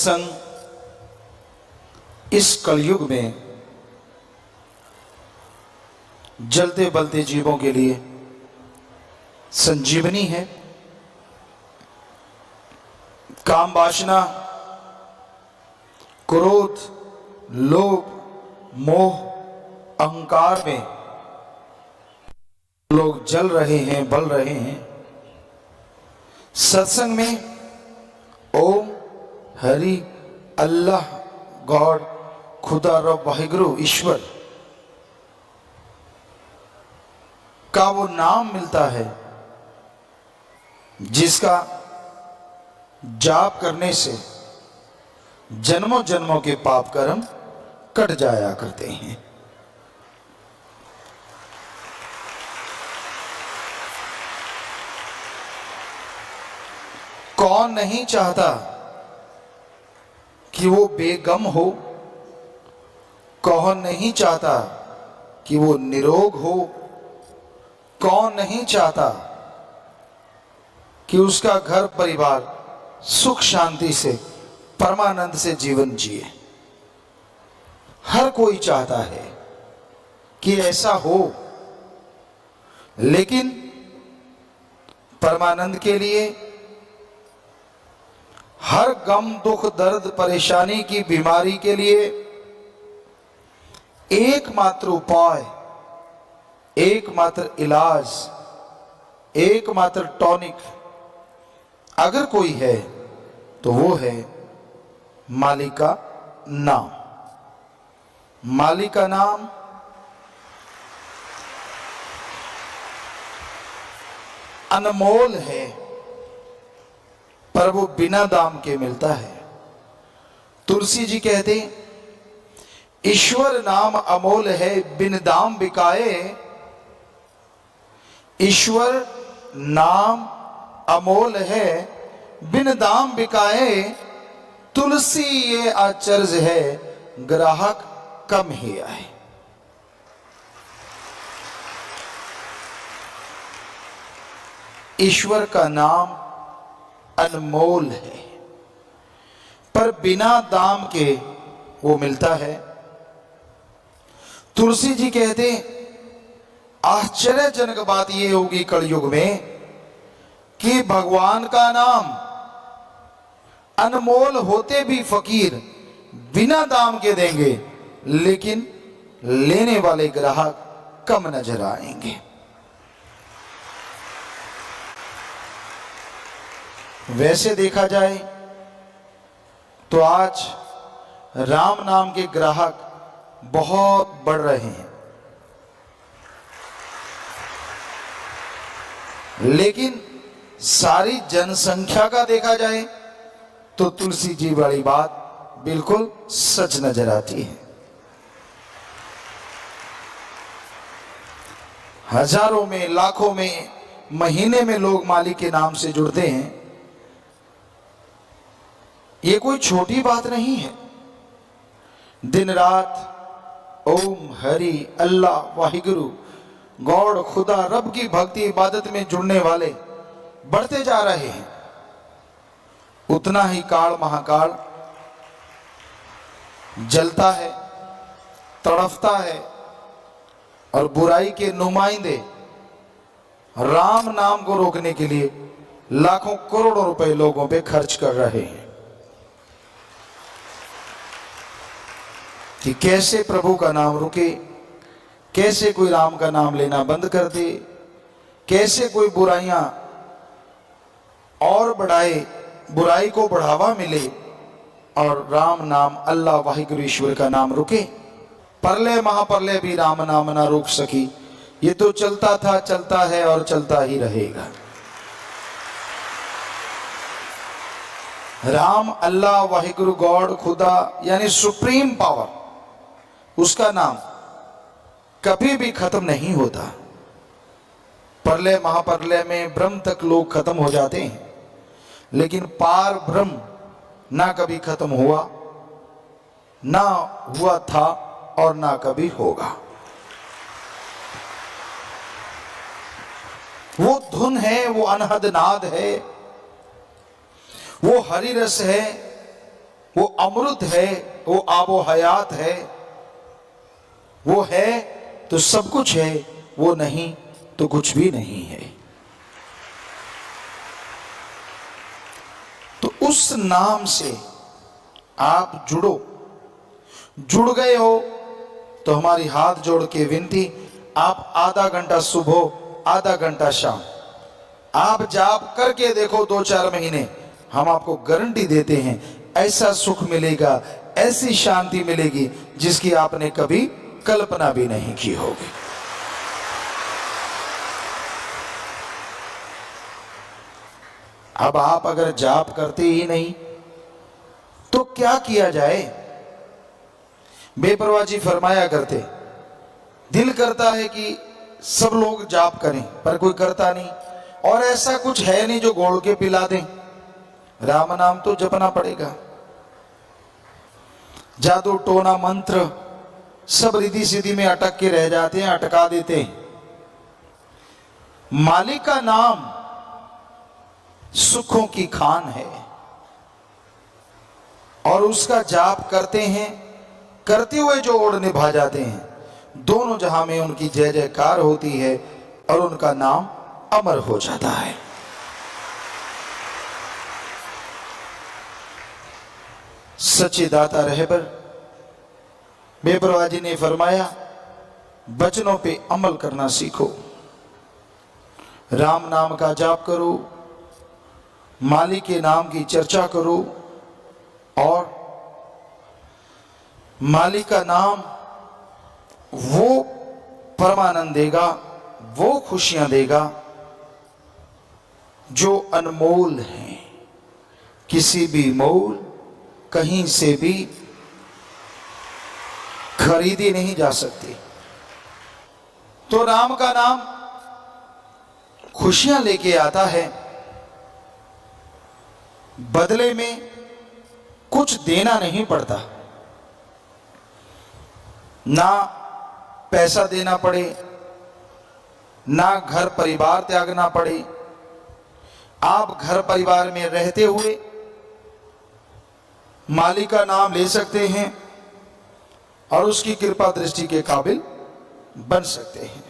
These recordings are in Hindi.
सत्संग इस कलयुग में जलते बलते जीवों के लिए संजीवनी है। काम वासना, क्रोध, लोभ, मोह, अहंकार में लोग जल रहे हैं, बल रहे हैं। सत्संग में ओम, हरि, अल्लाह, गॉड, खुदा, रब, वाहिगुरु, ईश्वर का वो नाम मिलता है जिसका जाप करने से जन्मों जन्मों के पाप कर्म कट जाया करते हैं। कौन नहीं चाहता कि वो बेगम हो? कौन नहीं चाहता कि वो निरोग हो? कौन नहीं चाहता कि उसका घर परिवार सुख शांति से, परमानंद से जीवन जिए? हर कोई चाहता है कि ऐसा हो, लेकिन परमानंद के लिए हर गम, दुख, दर्द, परेशानी की बीमारी के लिए एकमात्र उपाय, एकमात्र इलाज, एकमात्र टॉनिक अगर कोई है तो वो है मालिक का नाम। मालिक का नाम अनमोल है, पर वो बिना दाम के मिलता है। तुलसी जी कहते, ईश्वर नाम अमोल है, बिन दाम बिकाए। ईश्वर नाम अमोल है, बिन दाम बिकाए। तुलसी ये आचर्ज है, ग्राहक कम ही आए। ईश्वर का नाम अनमोल है, पर बिना दाम के वो मिलता है। तुलसी जी कहते, आश्चर्यजनक बात यह होगी कलयुग में कि भगवान का नाम अनमोल होते भी फकीर बिना दाम के देंगे, लेकिन लेने वाले ग्राहक कम नजर आएंगे। वैसे देखा जाए तो आज राम नाम के ग्राहक बहुत बढ़ रहे हैं, लेकिन सारी जनसंख्या का देखा जाए तो तुलसी जी वाली बात बिल्कुल सच नजर आती है। हजारों में, लाखों में, महीने में लोग मालिक के नाम से जुड़ते हैं। ये कोई छोटी बात नहीं है। दिन रात ओम, हरि, अल्लाह, वाहिगुरु, गॉड, खुदा, रब की भक्ति इबादत में जुड़ने वाले बढ़ते जा रहे हैं। उतना ही काल महाकाल जलता है, तड़फता है, और बुराई के नुमाइंदे राम नाम को रोकने के लिए लाखों करोड़ों रुपए लोगों पे खर्च कर रहे हैं कि कैसे प्रभु का नाम रुके, कैसे कोई राम का नाम लेना बंद कर दे, कैसे कोई बुराइयां और बढ़ाए, बुराई को बढ़ावा मिले और राम नाम, अल्लाह, वाहिगुरु, ईश्वर का नाम रुके। परलय महाप्रलय भी राम नाम ना रोक सकी। ये तो चलता था, चलता है और चलता ही रहेगा। राम, अल्लाह, वाहिगुरु, गॉड, खुदा यानी सुप्रीम पावर, उसका नाम कभी भी खत्म नहीं होता। प्रलय महाप्रलय में ब्रह्म तक लोग खत्म हो जाते हैं, लेकिन पार ब्रह्म ना कभी खत्म हुआ, ना हुआ था और ना कभी होगा। वो धुन है, वो अनहद नाद है, वो हरि रस है, वो अमृत है, वो आबो हयात है। वो है तो सब कुछ है, वो नहीं तो कुछ भी नहीं है। तो उस नाम से आप जुड़ो। जुड़ गए हो तो हमारी हाथ जोड़ के विनती, आप आधा घंटा सुबह आधा घंटा शाम आप जाप करके देखो, 2-4 महीने, हम आपको गारंटी देते हैं ऐसा सुख मिलेगा, ऐसी शांति मिलेगी जिसकी आपने कभी कल्पना भी नहीं की होगी। अब आप अगर जाप करते ही नहीं तो क्या किया जाए? बेपरवाह जी फरमाया करते, दिल करता है कि सब लोग जाप करें पर कोई करता नहीं, और ऐसा कुछ है नहीं जो घोल के पिला दें। राम नाम तो जपना पड़ेगा। जादू टोना मंत्र सब रिद्धि सिद्धि में अटक के रह जाते हैं, अटका देते हैं। मालिक का नाम सुखों की खान है, और उसका जाप करते हैं, करते हुए जो ओढ़ निभा जाते हैं, दोनों जहां में उनकी जय जयकार होती है और उनका नाम अमर हो जाता है। सच्चे दाता रहबर बेपरवाह जी ने फरमाया, वचनों पे अमल करना सीखो। राम नाम का जाप करो, मालिक के नाम की चर्चा करो, और मालिक का नाम वो परमानंद देगा, वो खुशियां देगा जो अनमोल हैं, किसी भी मोल कहीं से भी खरीदी नहीं जा सकती। तो राम का नाम खुशियां लेके आता है, बदले में कुछ देना नहीं पड़ता, ना पैसा देना पड़े, ना घर परिवार त्यागना पड़े। आप घर परिवार में रहते हुए मालिक का नाम ले सकते हैं और उसकी कृपा दृष्टि के काबिल बन सकते हैं।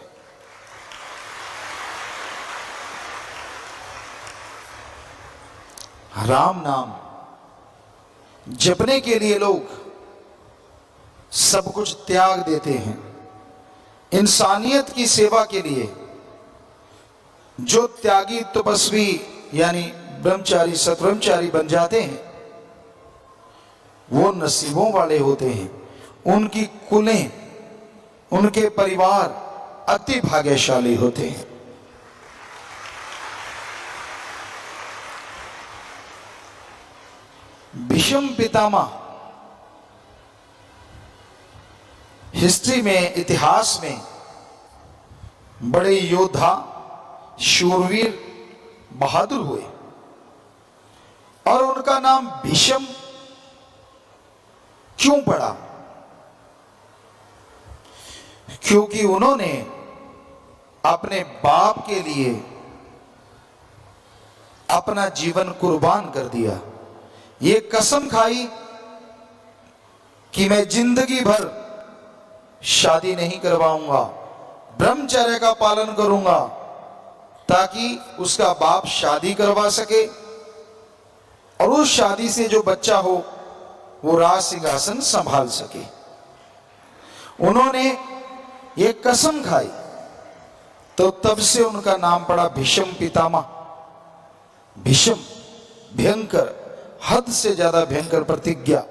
राम नाम जपने के लिए लोग सब कुछ त्याग देते हैं। इंसानियत की सेवा के लिए जो त्यागी तपस्वी यानी ब्रह्मचारी सतब्रह्मचारी बन जाते हैं, वो नसीबों वाले होते हैं। उनकी कुलें, उनके परिवार अति भाग्यशाली होते हैं। भीष्म पितामह हिस्ट्री में, इतिहास में बड़े योद्धा, शूरवीर, बहादुर हुए, और उनका नाम भीष्म क्यों पड़ा? क्योंकि उन्होंने अपने बाप के लिए अपना जीवन कुर्बान कर दिया। ये कसम खाई कि मैं जिंदगी भर शादी नहीं करवाऊंगा, ब्रह्मचर्य का पालन करूंगा, ताकि उसका बाप शादी करवा सके और उस शादी से जो बच्चा हो वो राज सिंहासन संभाल सके। उन्होंने ये कसम खाई, तो तब से उनका नाम पड़ा भीष्म पितामह। भीष्म भयंकर, हद से ज्यादा भयंकर प्रतिज्ञा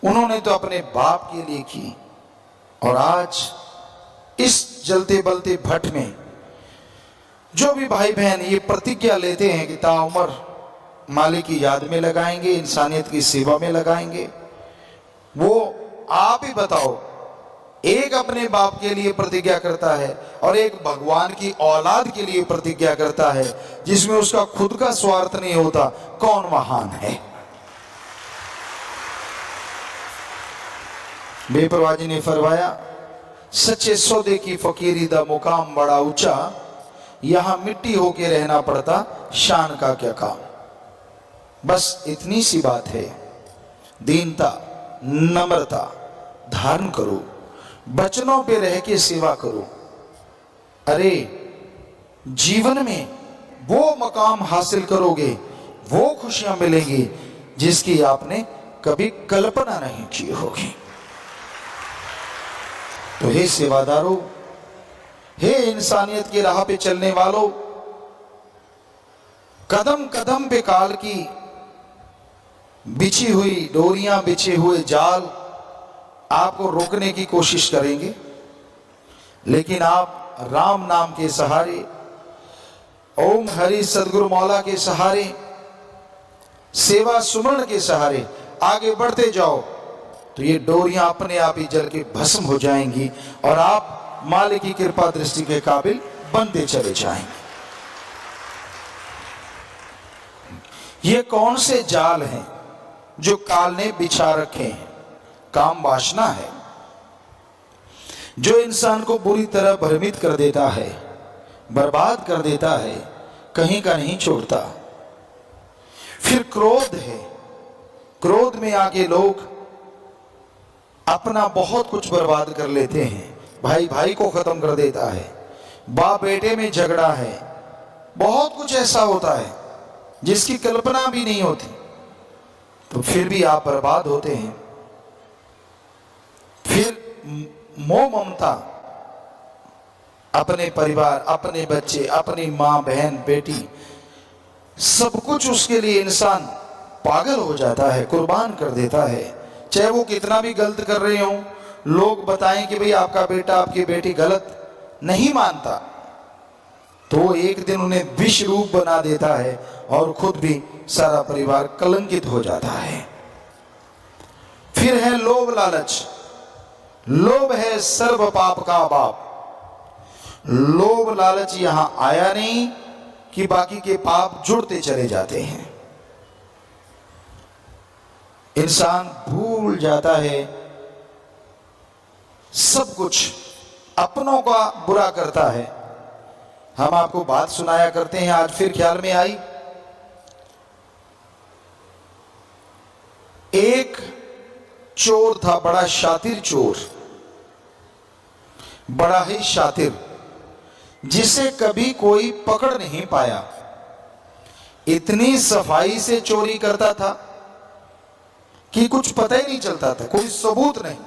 उन्होंने तो अपने बाप के लिए की। और आज इस जलते बलते भट्ट में जो भी भाई बहन ये प्रतिज्ञा लेते हैं कि ताउम्र मालिक की याद में लगाएंगे, इंसानियत की सेवा में लगाएंगे, वो आप ही बताओ, एक अपने बाप के लिए प्रतिज्ञा करता है और एक भगवान की औलाद के लिए प्रतिज्ञा करता है, जिसमें उसका खुद का स्वार्थ नहीं होता, कौन महान है? बेपरवाह जी ने फरमाया, सच्चे सौदे की फकीरी दा मुकाम बड़ा ऊंचा, यहां मिट्टी होके रहना पड़ता, शान का क्या काम। बस इतनी सी बात है, दीनता, नम्रता धारण करो, वचनों पे रह के सेवा करो। अरे जीवन में वो मकाम हासिल करोगे, वो खुशियां मिलेंगी जिसकी आपने कभी कल्पना नहीं की होगी। तो हे सेवादारों, हे इंसानियत की राह पे चलने वालों, कदम कदम पे काल की बिछी हुई डोरियां, बिछे हुए जाल आपको रोकने की कोशिश करेंगे, लेकिन आप राम नाम के सहारे, ओम हरि सदगुरु मौला के सहारे, सेवा सुमरण के सहारे आगे बढ़ते जाओ तो ये डोरियां अपने आप ही जल के भस्म हो जाएंगी और आप मालिक की कृपा दृष्टि के काबिल बनते चले जाएंगे। ये कौन से जाल हैं जो काल ने बिछा रखे हैं? काम वासना है जो इंसान को बुरी तरह भ्रमित कर देता है, बर्बाद कर देता है, कहीं का नहीं छोड़ता। फिर क्रोध है, क्रोध में आके लोग अपना बहुत कुछ बर्बाद कर लेते हैं, भाई भाई को खत्म कर देता है, बाप बेटे में झगड़ा है, बहुत कुछ ऐसा होता है जिसकी कल्पना भी नहीं होती, तो फिर भी आप बर्बाद होते हैं। फिर मोह ममता, अपने परिवार, अपने बच्चे, अपनी मां बहन बेटी, सब कुछ उसके लिए इंसान पागल हो जाता है, कुर्बान कर देता है। चाहे वो कितना भी गलत कर रहे हो, लोग बताएं कि भाई आपका बेटा आपकी बेटी गलत, नहीं मानता तो एक दिन उन्हें विष रूप बना देता है और खुद भी सारा परिवार कलंकित हो जाता है। फिर है लोभ लालच। लोभ है सर्व पाप का बाप। लोभ लालच यहां आया नहीं कि बाकी के पाप जुड़ते चले जाते हैं। इंसान भूल जाता है सब कुछ, अपनों का बुरा करता है। हम आपको बात सुनाया करते हैं, आज फिर ख्याल में आई। एक चोर था, बड़ा शातिर चोर, बड़ा ही शातिर, जिसे कभी कोई पकड़ नहीं पाया। इतनी सफाई से चोरी करता था कि कुछ पता ही नहीं चलता था, कोई सबूत नहीं।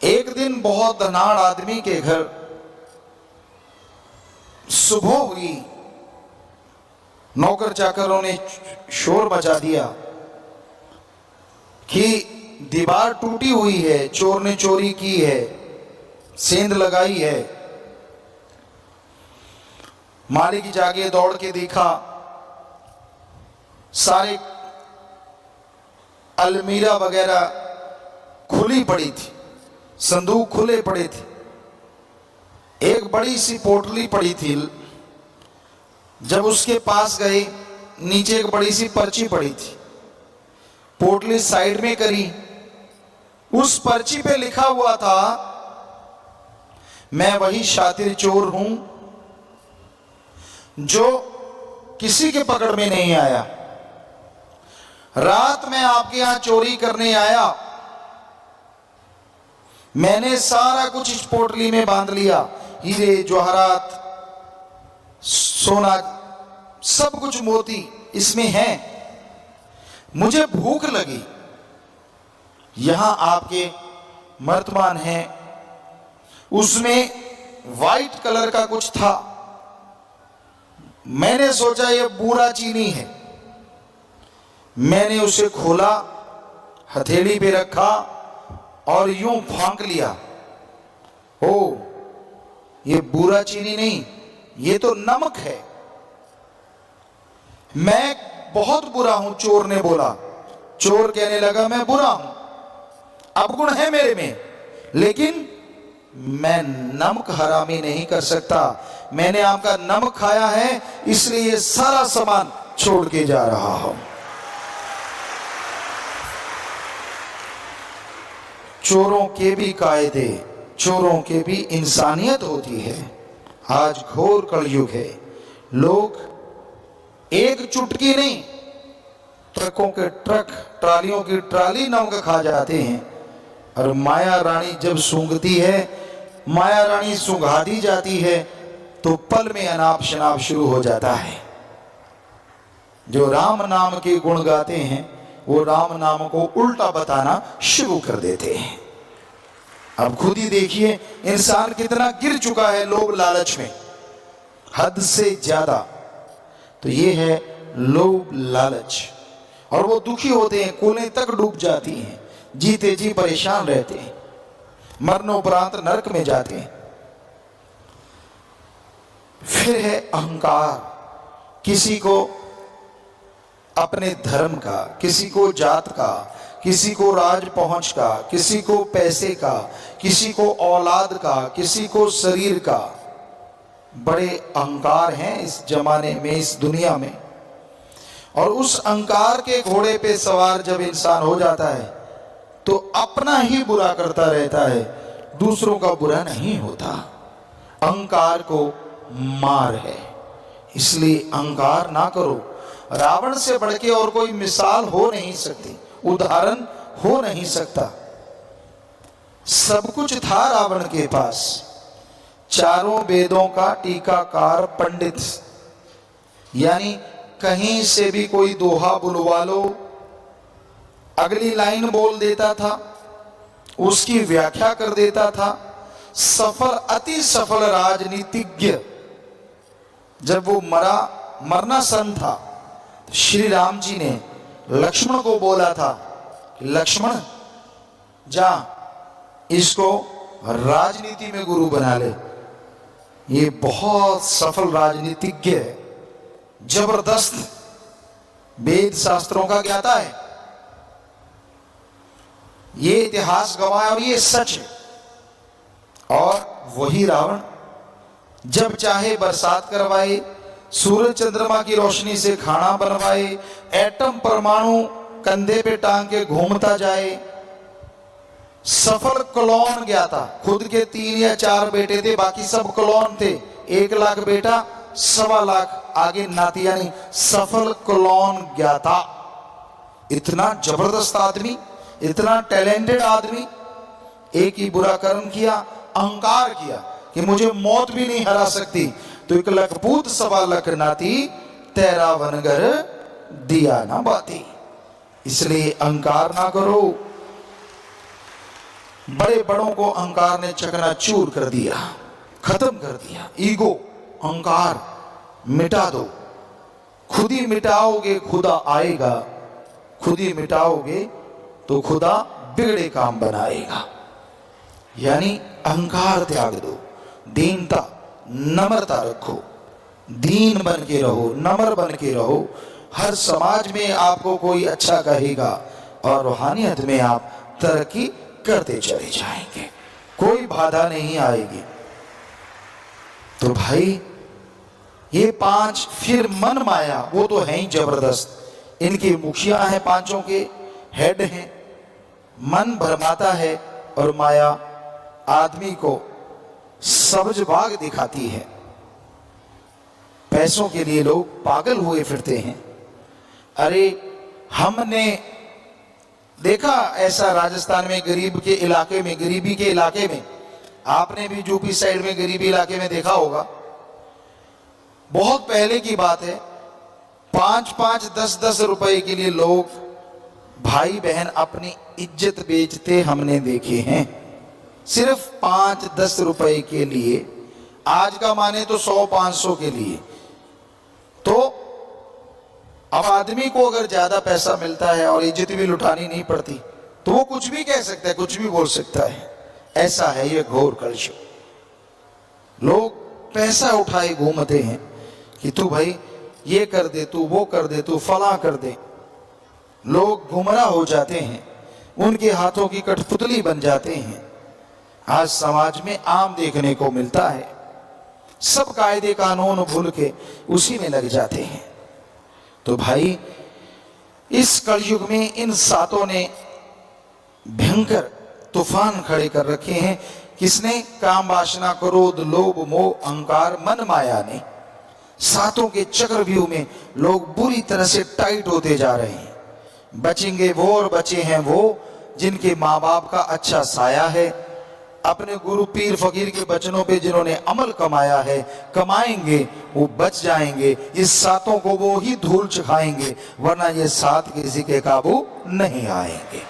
एक दिन बहुत धनाढ़ आदमी के घर सुबह हुई, नौकर चाकरों ने शोर मचा दिया कि दीवार टूटी हुई है, चोर ने चोरी की है, सेंध लगाई है। मालिक जागे, दौड़ के देखा, सारे अलमीरा वगैरह खुली पड़ी थी, संदूक खुले पड़े थे, एक बड़ी सी पोटली पड़ी थी। जब उसके पास गए, नीचे एक बड़ी सी पर्ची पड़ी थी, पोटली साइड में करी, उस पर्ची पे लिखा हुआ था, मैं वही शातिर चोर हूं जो किसी के पकड़ में नहीं आया। रात में आपके यहां चोरी करने आया, मैंने सारा कुछ इस पोटली में बांध लिया, हीरे जवाहरात, सोना, सब कुछ मोती इसमें है। मुझे भूख लगी, यहां आपके मर्तमान है, उसमें वाइट कलर का कुछ था। मैंने सोचा ये बूरा चीनी है, मैंने उसे खोला, हथेली पे रखा और यूं फांक लिया। ओ, ये बूरा चीनी नहीं, ये तो नमक है। मैं बहुत बुरा हूं, चोर ने बोला। चोर कहने लगा, मैं बुरा हूं, अवगुण है मेरे में, लेकिन मैं नमक हरामी नहीं कर सकता। मैंने आपका नमक खाया है, इसलिए ये सारा सामान छोड़ के जा रहा हूं। चोरों के भी कायदे, चोरों के भी इंसानियत होती है। आज घोर कलयुग है, लोग एक चुटकी नहीं, ट्रकों के ट्रक, ट्रालियों की ट्राली नमक खा जाते हैं। और माया रानी जब सूंघती है, माया रानी सूंघा दी जाती है, तो पल में अनाप शनाप शुरू हो जाता है। जो राम नाम के गुण गाते हैं वो राम नाम को उल्टा बताना शुरू कर देते हैं। अब खुद ही देखिए इंसान कितना गिर चुका है लोभ लालच में, हद से ज्यादा। तो ये है लोभ लालच, और वो दुखी होते हैं, कुलें तक डूब जाती हैं, जीते जी परेशान रहते हैं, मरणोपरांत नरक में जाते हैं। फिर है अहंकार, किसी को अपने धर्म का, किसी को जात का, किसी को राज पहुंच का, किसी को पैसे का, किसी को औलाद का, किसी को शरीर का। बड़े अहंकार हैं इस जमाने में, इस दुनिया में। और उस अहंकार के घोड़े पे सवार जब इंसान हो जाता है तो अपना ही बुरा करता रहता है, दूसरों का बुरा नहीं होता। अहंकार को मार है, इसलिए अहंकार ना करो। रावण से बढ़ के और कोई मिसाल हो नहीं सकती, उदाहरण हो नहीं सकता। सब कुछ था रावण के पास, चारों वेदों का टीकाकार पंडित, यानी कहीं से भी कोई दोहा बुलवा लो, अगली लाइन बोल देता था, उसकी व्याख्या कर देता था। सफल, अति सफल राजनीतिज्ञ। जब वो मरना सन था, श्री राम जी ने लक्ष्मण को बोला था कि लक्ष्मण जा इसको राजनीति में गुरु बना ले, ये बहुत सफल राजनीतिज्ञ है, जबरदस्त वेद शास्त्रों का ज्ञाता है, ये इतिहास गवाह है और ये सच है। और वही रावण जब चाहे बरसात करवाए, सूरज चंद्रमा की रोशनी से खाना बनवाए, एटम परमाणु कंधे पे टांग के घूमता जाए। सफल क्लोन ज्ञाता, खुद के 3 या 4 बेटे थे, बाकी सब क्लोन थे। 1 लाख बेटा, 1.25 लाख आगे नाती, यानी सफल क्लोन ज्ञाता। इतना जबरदस्त आदमी, इतना टैलेंटेड आदमी, एक ही बुरा कर्म किया, अहंकार किया कि मुझे मौत भी नहीं हरा सकती, तो 1 लाख पूत 1.25 लाख नाती, तेरा वनगर दिया ना बाती। इसलिए अहंकार ना करो। बड़े बड़ों को अहंकार ने चकनाचूर कर दिया, खत्म कर दिया। ईगो, अहंकार मिटा दो। खुद ही मिटाओगे खुदा आएगा, खुद ही मिटाओगे तो खुदा बिगड़े काम बनाएगा। यानी अहंकार त्याग दो, दीनता, नम्रता रखो, दीन बन के रहो, नम्र बन के रहो। हर समाज में आपको कोई अच्छा कहेगा और रूहानियत में आप तरक्की करते चले जाएंगे, कोई बाधा नहीं आएगी। तो भाई ये 5, फिर मन माया, वो तो है ही जबरदस्त। इनके मुखिया हैं, 5 के हेड हैं। मन भरमाता है और माया आदमी को सब्ज बाग दिखाती है। पैसों के लिए लोग पागल हुए फिरते हैं। अरे हमने देखा ऐसा राजस्थान में, गरीब के इलाके में, गरीबी के इलाके में, आपने भी यूपी साइड में गरीबी इलाके में देखा होगा। बहुत पहले की बात है, 5-5, 10-10 रुपए के लिए लोग, भाई बहन अपनी इज्जत बेचते हमने देखे हैं, सिर्फ 5-10 रुपए के लिए। आज का माने तो 100-500 के लिए। तो अब आदमी को अगर ज्यादा पैसा मिलता है और इज्जत भी लुटानी नहीं पड़ती, तो वो कुछ भी कह सकता है, कुछ भी बोल सकता है। ऐसा है ये घोर कलयुग। लोग पैसा उठाए घूमते हैं कि तू भाई ये कर दे, तू वो कर दे, तू फला कर दे। लोग गुमराह हो जाते हैं, उनके हाथों की कठपुतली बन जाते हैं। आज समाज में आम देखने को मिलता है, सब कायदे कानून भूल के उसी में लग जाते हैं। तो भाई इस कलयुग में इन 7 ने भयंकर तूफान खड़े कर रखे हैं। किसने? काम वासना, क्रोध, लोभ, मोह, अहंकार, मन माया ने। सातों के चक्रव्यूह में लोग बुरी तरह से टाइट होते जा रहे हैं। बचेंगे वो और बचे हैं वो जिनके माँ बाप का अच्छा साया है, अपने गुरु पीर फकीर के वचनों पे जिन्होंने अमल कमाया है, कमाएंगे वो बच जाएंगे। इस सातों को वो ही धूल चखाएंगे, वरना ये सात किसी के काबू नहीं आएंगे।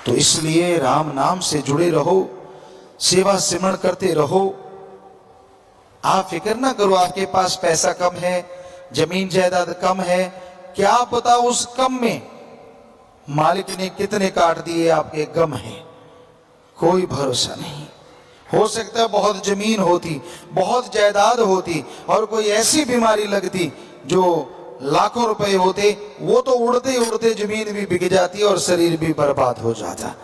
तो इसलिए राम नाम से जुड़े रहो, सेवा सिमरण करते रहो। आप फिक्र ना करो आपके पास पैसा कम है, जमीन जायदाद कम है, क्या पता उस कम में मालिक ने कितने काट दिए आपके गम है, कोई भरोसा नहीं। हो सकता है बहुत जमीन होती, बहुत जायदाद होती और कोई ऐसी बीमारी लगती जो लाखों रुपए होते, वो तो उड़ते उड़ते जमीन भी बिक जाती और शरीर भी बर्बाद हो जाता।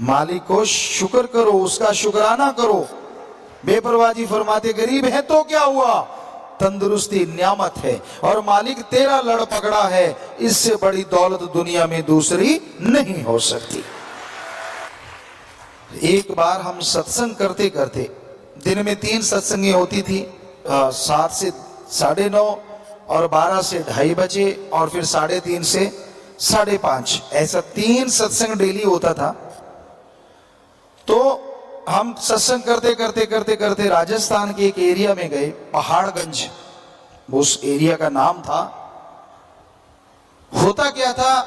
मालिक को शुक्र करो, उसका शुक्राना करो। बेपरवाही फरमाते गरीब है तो क्या हुआ, तंदुरुस्ती नियामत है और मालिक तेरा लड़ पकड़ा है, इससे बड़ी दौलत दुनिया में दूसरी नहीं हो सकती। एक बार हम सत्संग करते करते, दिन में 3 सत्संगें होती थी, 7 से 9:30 और 12 से 2:30 बजे और फिर 3:30 से 5:30, ऐसा 3 सत्संग डेली होता था। तो हम सत्संग करते राजस्थान के एक एरिया में गए, पहाड़गंज उस एरिया का नाम था। होता क्या था,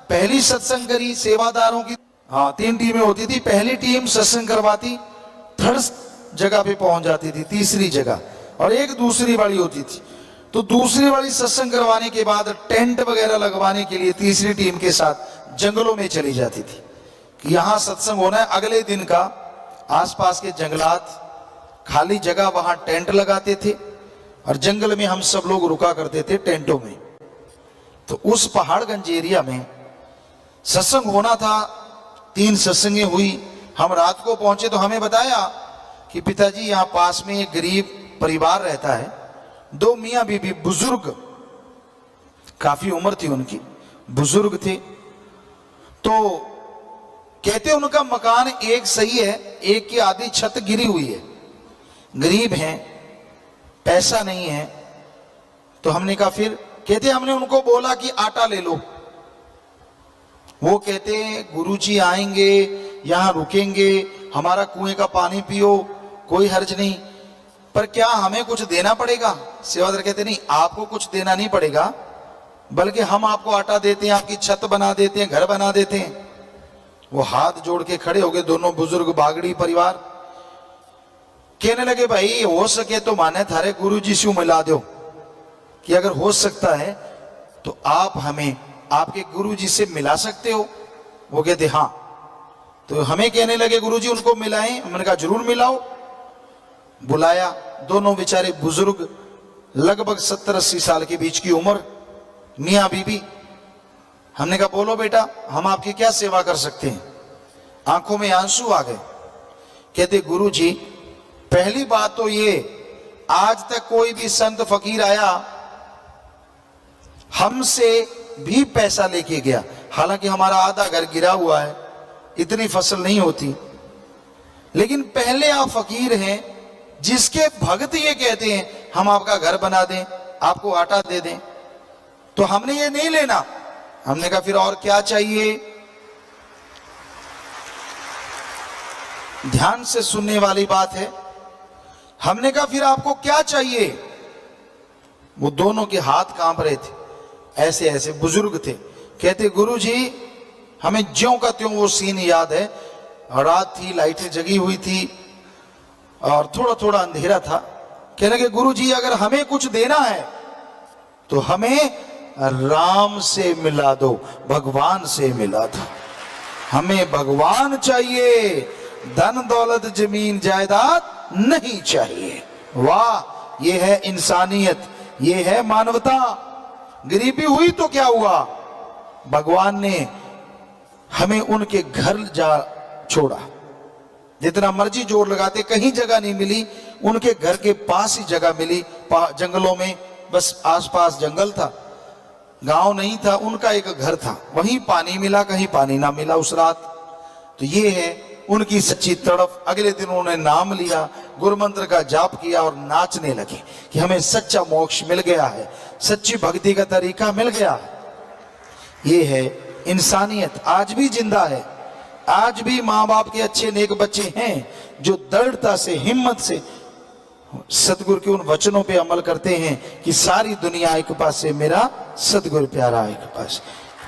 पहली सत्संग करी सेवादारों की, 3 टीमें होती थी। पहली टीम सत्संग करवाती, 3rd जगह पे पहुंच जाती थी, 3री जगह, और एक दूसरी वाली होती थी। तो दूसरी वाली सत्संग करवाने के बाद टेंट वगैरह लगवाने के लिए तीसरी टीम के साथ जंगलों में चली जाती थी कि यहां सत्संग होना है। अगले दिन का आसपास के जंगलात, खाली जगह, वहां टेंट लगाते थे और जंगल में हम सब लोग रुका करते थे टेंटों में। तो उस पहाड़गंज एरिया में सत्संग होना था, 3 सत्संगें हुई। हम रात को पहुंचे तो हमें बताया कि पिताजी यहाँ पास में एक गरीब परिवार रहता है, 2 मियाँ बीबी, बुजुर्ग, काफी उम्र थी उनकी, बुजुर्ग थे। तो कहते उनका मकान एक सही है, एक की आधी छत गिरी हुई है, गरीब हैं, पैसा नहीं है। तो हमने कहा फिर, कहते हमने उनको बोला कि आटा ले लो। वो कहते गुरुजी आएंगे, यहां रुकेंगे, हमारा कुएं का पानी पियो, कोई हर्ज नहीं, पर क्या हमें कुछ देना पड़ेगा? सेवादार कहते नहीं, आपको कुछ देना नहीं पड़ेगा, बल्कि हम आपको आटा देते हैं, आपकी छत बना देते हैं, घर बना देते हैं। वो हाथ जोड़ के खड़े हो गए, दोनों बुजुर्ग बागड़ी परिवार। कहने लगे भाई हो सके तो माने थारे गुरुजी से मिला दो, कि अगर हो सकता है तो आप हमें आपके गुरुजी से मिला सकते हो। वो कहते हाँ। तो हमें कहने लगे गुरुजी उनको मिलाएं। हमने कहा जरूर मिलाओ। बुलाया, दोनों बेचारे बुजुर्ग, लगभग 70-80 साल के बीच की उम्र, मियाँ बीबी। हमने कहा बोलो बेटा, हम आपकी क्या सेवा कर सकते हैं? आंखों में आंसू आ गए। कहते गुरुजी, पहली बात तो ये, आज तक कोई भी संत फकीर आया हमसे भी पैसा लेके गया, हालांकि हमारा आधा घर गिरा हुआ है, इतनी फसल नहीं होती, लेकिन पहले आप फकीर हैं जिसके भक्त ये कहते हैं हम आपका घर बना दें, आपको आटा दे दें। तो हमने ये नहीं लेना। हमने कहा फिर और क्या चाहिए? ध्यान से सुनने वाली बात है। हमने कहा फिर आपको क्या चाहिए? वो दोनों के हाथ कांप रहे थे, ऐसे ऐसे बुजुर्ग थे। कहते गुरुजी, हमें ज्यों का त्यों वो सीन याद है। रात थी, लाइटें जगी हुई थी और थोड़ा थोड़ा अंधेरा था। कहने लगे गुरुजी, अगर हमें कुछ देना है तो हमें राम से मिला दो, भगवान से मिला दो। हमें भगवान चाहिए, धन दौलत जमीन जायदाद नहीं चाहिए। वाह, ये है इंसानियत, ये है मानवता। गरीबी हुई तो क्या हुआ, भगवान ने हमें उनके घर जा छोड़ा। जितना मर्जी जोर लगाते कहीं जगह नहीं मिली, उनके घर के पास ही जगह मिली। जंगलों में, बस आसपास जंगल था, गांव नहीं था, उनका एक घर था, वहीं पानी मिला, कहीं पानी ना मिला उस रात। तो ये है उनकी सच्ची तड़प। अगले दिन उन्होंने नाम लिया, गुरु मंत्र का जाप किया और नाचने लगे कि हमें सच्चा मोक्ष मिल गया है, सच्ची भक्ति का तरीका मिल गया है। ये है इंसानियत, आज भी जिंदा है। आज भी माँ बाप के अच्छे नेक बच्चे हैं जो दृढ़ता से, हिम्मत से सतगुरु के उन वचनों पे अमल करते हैं कि सारी दुनिया एक पास से, मेरा सतगुरु प्यारा एक पास।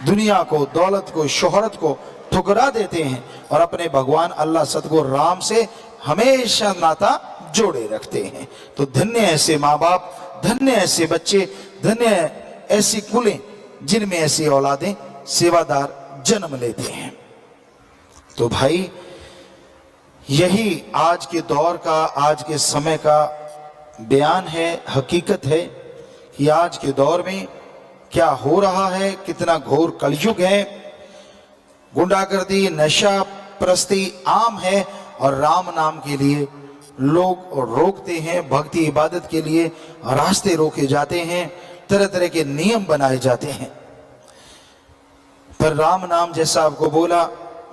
दुनिया को, दौलत को, शोहरत को ठुकरा देते हैं और अपने भगवान अल्लाह सतगुरु राम से हमेशा नाता जोड़े रखते हैं। तो धन्य ऐसे माँ बाप, धन्य ऐसे बच्चे, धन्य ऐसी कुलें जिनमें ऐसी औलादें सेवादार जन्म लेते हैं। तो भाई यही आज के दौर का, आज के समय का बयान है, हकीकत है कि आज के दौर में क्या हो रहा है, कितना घोर कलयुग है। गुंडागर्दी, नशा प्रस्ती आम है और राम नाम के लिए लोग रोकते हैं, भक्ति इबादत के लिए रास्ते रोके जाते हैं, तरह तरह के नियम बनाए जाते हैं। पर राम नाम जैसा आपको बोला,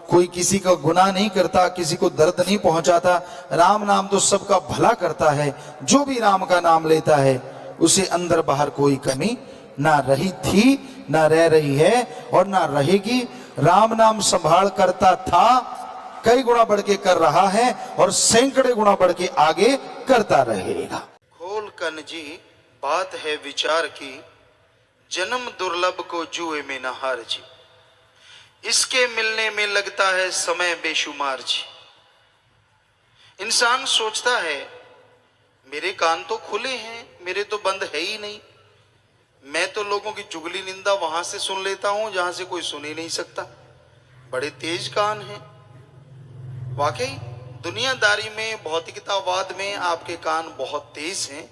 कोई किसी का गुनाह नहीं करता, किसी को दर्द नहीं पहुंचाता। राम नाम तो सबका भला करता है। जो भी राम का नाम लेता है उसे अंदर बाहर कोई कमी ना रही थी, ना रह रही है और ना रहेगी। राम नाम संभाल करता था, कई गुना बढ़ के कर रहा है और सैकड़े गुना बढ़ के आगे करता रहेगा। खोल कन जी बात है विचार की, जन्म दुर्लभ को जुए में न हार जी। इसके मिलने में लगता है समय बेशुमार जी। इंसान सोचता है मेरे कान तो खुले हैं, मेरे तो बंद है ही नहीं, मैं तो लोगों की चुगली निंदा वहां से सुन लेता हूं जहां से कोई सुन ही नहीं सकता। बड़े तेज कान हैं। वाकई दुनियादारी में, भौतिकतावाद में आपके कान बहुत तेज हैं,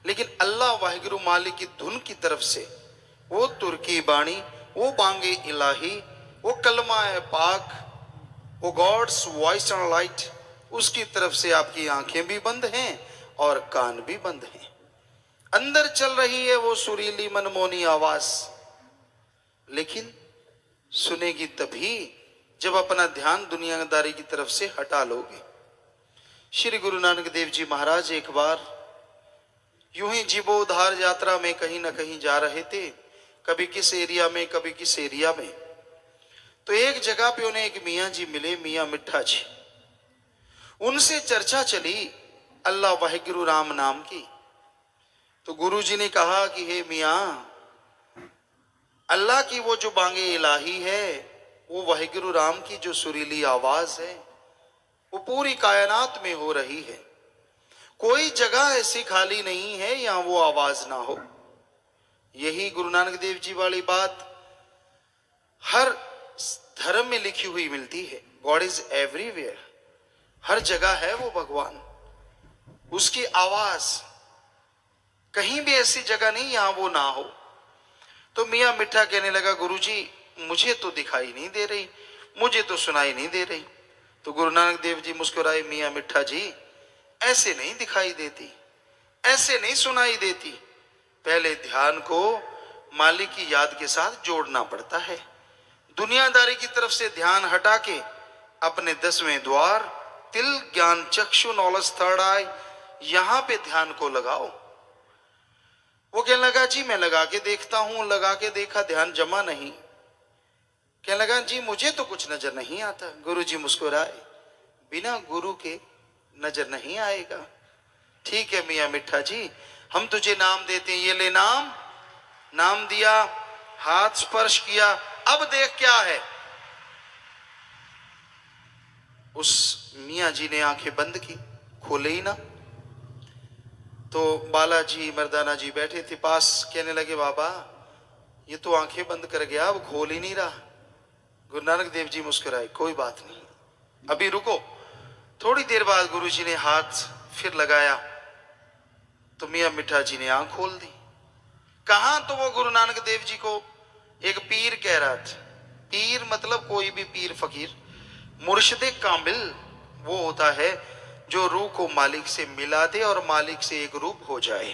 लेकिन अल्लाह वाहिगुरु मालिक की धुन की तरफ से, वो तुर्की बाणी, वो बांगे इलाही, वो कलमा है पाक, वो गॉड्स वॉइस एंड लाइट, उसकी तरफ से आपकी आंखें भी बंद हैं और कान भी बंद हैं। अंदर चल रही है वो सुरीली मनमोनी आवाज, लेकिन सुनेगी तभी जब अपना ध्यान दुनियादारी की तरफ से हटा लोगे। श्री गुरु नानक देव जी महाराज एक बार यूं ही जीवोद्धार यात्रा में कहीं ना कहीं जा रहे थे, कभी किस एरिया में, कभी किस एरिया में। तो एक जगह पे उन्हें एक मियाँ जी मिले, मियाँ मिठा जी। उनसे चर्चा चली अल्लाह वाहिगुरु राम नाम की। तो गुरु जी ने कहा कि हे मियाँ, अल्लाह की वो जो बांगे इलाही है, वो वाहिगुरु राम की जो सुरीली आवाज है, वो पूरी कायनात में हो रही है। कोई जगह ऐसी खाली नहीं है यहां वो आवाज ना हो। यही गुरु नानक देव जी वाली बात हर धर्म में लिखी हुई मिलती है। गॉड इज एवरीवेयर, हर जगह है वो भगवान, उसकी आवाज कहीं भी ऐसी जगह नहीं यहां वो ना हो। तो मियाँ मिठा कहने लगा, गुरुजी मुझे तो दिखाई नहीं दे रही, मुझे तो सुनाई नहीं दे रही। तो गुरु नानक देव जी मुस्कुराए, मियाँ मिठा जी ऐसे नहीं दिखाई देती, ऐसे नहीं सुनाई देती। पहले ध्यान को मालिक की याद के साथ जोड़ना पड़ता है। दुनियादारी की तरफ से ध्यान हटा के अपने 10वें द्वार तिल ज्ञान चक्षु नॉलेज थर्ड आई, यहां पे ध्यान को लगाओ। वो कहने लगा, जी मैं लगा के देखता हूं, लगा के देखा ध्यान जमा नहीं। कहने लगा, जी मुझे तो कुछ नजर नहीं आता। गुरु जी मुस्कुराए, बिना गुरु के नजर नहीं आएगा। ठीक है मियाँ मिठा जी, हम तुझे नाम देते हैं, ये ले नाम। नाम दिया, हाथ स्पर्श किया, अब देख क्या है। उस मियाँ जी ने आंखें बंद की, खोले ही ना। तो बालाजी मर्दाना जी बैठे थे पास, कहने लगे, बाबा ये तो आंखें बंद कर गया, अब खोल ही नहीं रहा। गुरु नानक देव जी मुस्कुराए, कोई बात नहीं, अभी रुको। थोड़ी देर बाद गुरु जी ने हाथ फिर लगाया तो मियाँ मिठा जी ने आंख खोल दी। कहा तो वो गुरु नानक देव जी को एक पीर कह रहा था। पीर मतलब कोई भी पीर फकीर। मुर्शिदे कामिल वो होता है जो रूह को मालिक से मिला दे और मालिक से एक रूप हो जाए।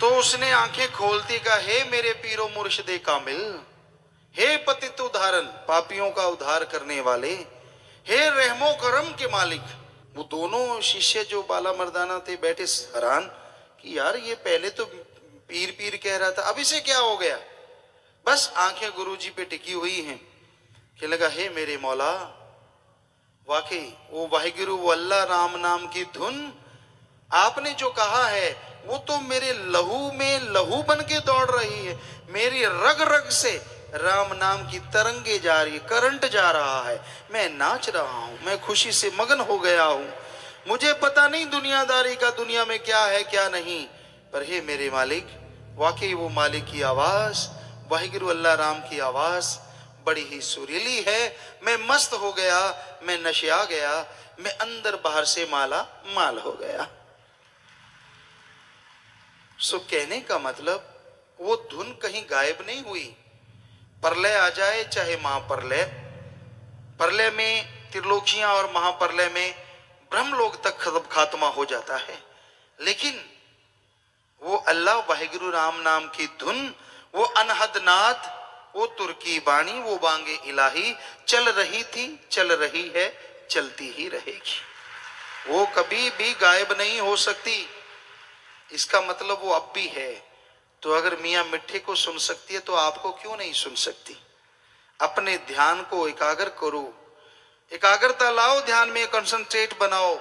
तो उसने आंखें खोलती कहा, हे मेरे पीरो मुर्शिदे कामिल, हे पतित उद्धारण, पापियों का उद्धार करने वाले, हे रहमो करम के मालिक। वो दोनों शिष्य जो बाला मर्दाना थे बैठे हैरान कि यार ये पहले तो पीर पीर कह रहा था, अब इसे क्या हो गया। बस आंखें गुरुजी पे टिकी हुई हैं। कहने लगा, हे मेरे मौला, वाकई वो वाहिगुरु वो अल्लाह राम नाम की धुन आपने जो कहा है वो तो मेरे लहू में लहू बन के दौड़ रही है। मेरी रग रग से राम नाम की तरंगे जा रही, करंट जा रहा है। मैं नाच रहा हूं, मैं खुशी से मगन हो गया हूं। मुझे पता नहीं दुनियादारी का दुनिया में क्या है क्या नहीं, पर हे मेरे मालिक, वाकई वो मालिक की आवाज, वाहिगुरु अल्लाह राम की आवाज बड़ी ही सुरीली है। मैं मस्त हो गया, मैं नशा गया, मैं अंदर बाहर से माला माल हो गया। सो कहने का मतलब वो धुन कहीं गायब नहीं हुई। प्रलय आ जाए चाहे महाप्रलय, प्रलय में त्रिलोकियां और महाप्रलय में ब्रह्मलोक तक खात्मा हो जाता है, लेकिन वो अल्लाह वाहिगुरु राम नाम की धुन, वो अनहद नाद, वो तुर्की बाणी, वो बांगे इलाही चल रही थी, चल रही है, चलती ही रहेगी। वो कभी भी गायब नहीं हो सकती। इसका मतलब वो अब भी है। तो अगर मियाँ मिट्ठे को सुन सकती है तो आपको क्यों नहीं सुन सकती। अपने ध्यान को एकाग्र करो, एकाग्रता लाओ, ध्यान में कंसंट्रेट बनाओ।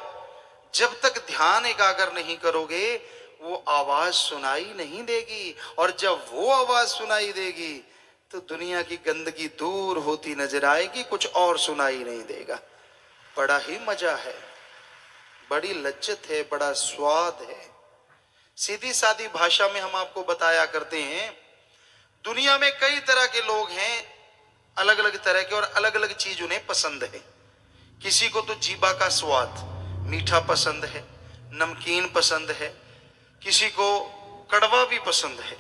जब तक ध्यान एकाग्र नहीं करोगे वो आवाज सुनाई नहीं देगी, और जब वो आवाज सुनाई देगी तो दुनिया की गंदगी दूर होती नजर आएगी, कुछ और सुनाई नहीं देगा। बड़ा ही मजा है, बड़ी लज्जत है, बड़ा स्वाद है। सीधी सादी भाषा में हम आपको बताया करते हैं, दुनिया में कई तरह के लोग हैं, अलग अलग तरह के, और अलग अलग चीज उन्हें पसंद है। किसी को तो जीभा का स्वाद मीठा पसंद है, नमकीन पसंद है, किसी को कड़वा भी पसंद है,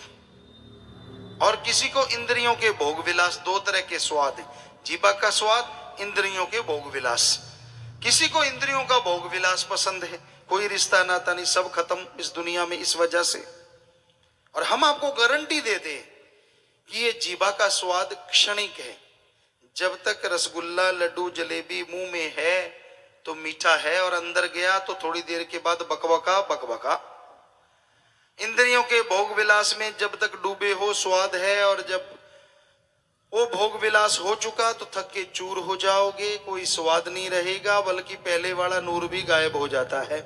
और किसी को इंद्रियों के भोग विलास। दो तरह के स्वाद है, जीभा का स्वाद, इंद्रियों के भोग विलास। किसी को इंद्रियों का भोग विलास पसंद है, कोई रिश्ता नाता नहीं, सब खत्म इस दुनिया में इस वजह से। और हम आपको गारंटी देते हैं कि ये जीभा का स्वाद क्षणिक है। जब तक रसगुल्ला लड्डू जलेबी मुंह में है तो मीठा है, और अंदर गया तो थोड़ी देर के बाद बकबका बकबका। इंद्रियों के भोग विलास में जब तक डूबे हो स्वाद है, और जब वो भोग विलास हो चुका तो थक के चूर हो जाओगे, कोई स्वाद नहीं रहेगा, बल्कि पहले वाला नूर भी गायब हो जाता है।